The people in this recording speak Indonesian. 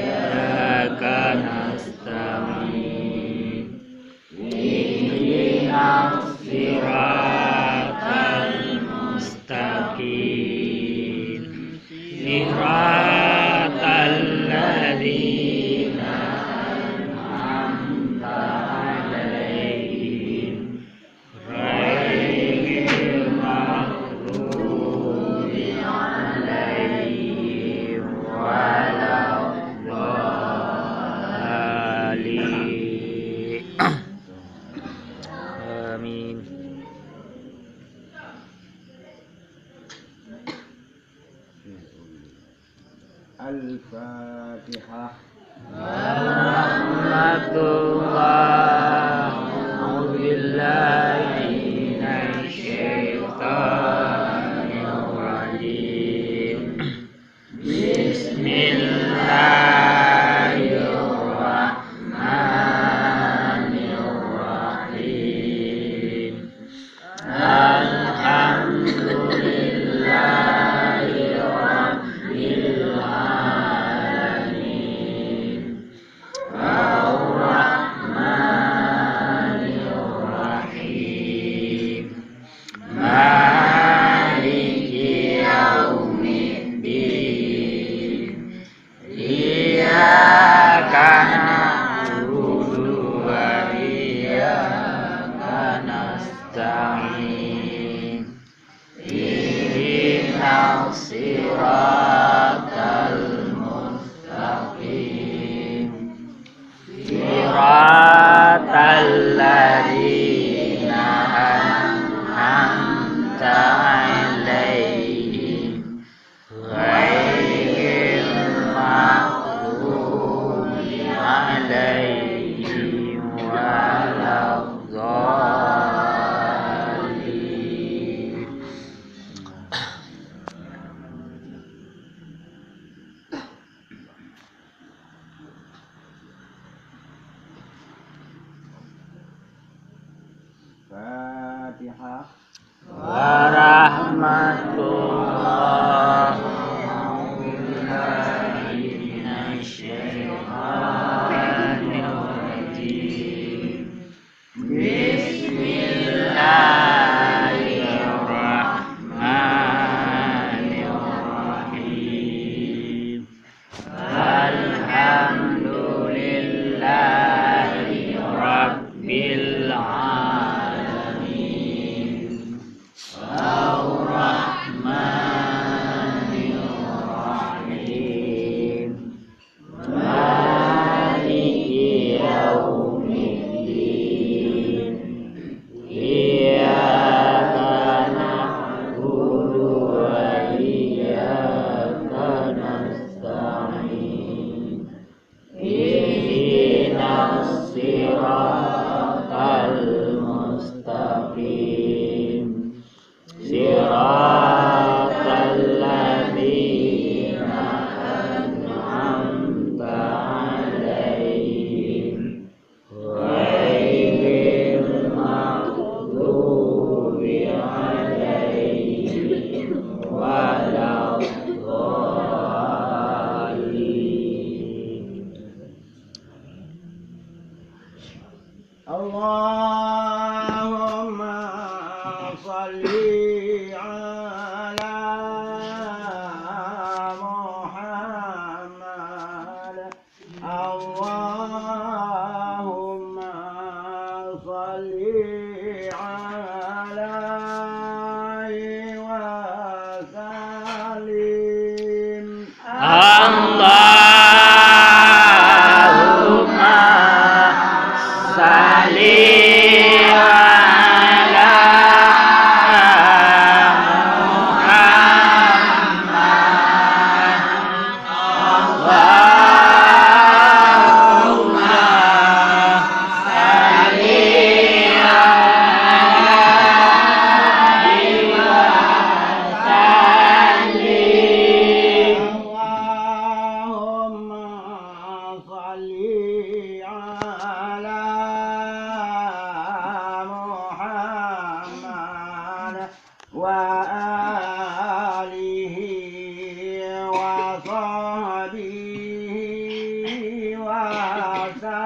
iyyaka nasta'in ihdinas siratal mustaqim siratal ladzina an'amta 'alaihim ghairil maghdubi 'alaihim waladdallin. Amin. Al-Fatihah. Warahmatullah. A'udzubillahi minasyaitonirrajim. Bismillahirrahmanirrahim. Alhamdulillahi rabbil alamin. Ar-Rahmanir-Rahim. Maliki yaumiddin. Iyyaka na'budu wa iyyaka nasta'in. Ihdinas siratal mustaqim siratal ladzina an'amta 'alaihim ghairil maghdubi 'alaihim waladdallin. Fatihah. Warahmatullah. A'udzubillahi minasyaitonirrajim. Bismillahirrahmanirrahim. Alhamdulillahi rabbil alamin. Ar-Rahmanir-Rahim. Maliki yaumiddin. Iyyaka na'budu wa iyyaka nasta'in. Ihdinas siratal mustaqim siratal ladzina an'amta 'alaihim ghairil maghdubi 'alaihim waladdallin. Allahumma salli ala Muhammad. Allahumma salli alaihi wa sallim. Allahumma salli ala وآله وصحبه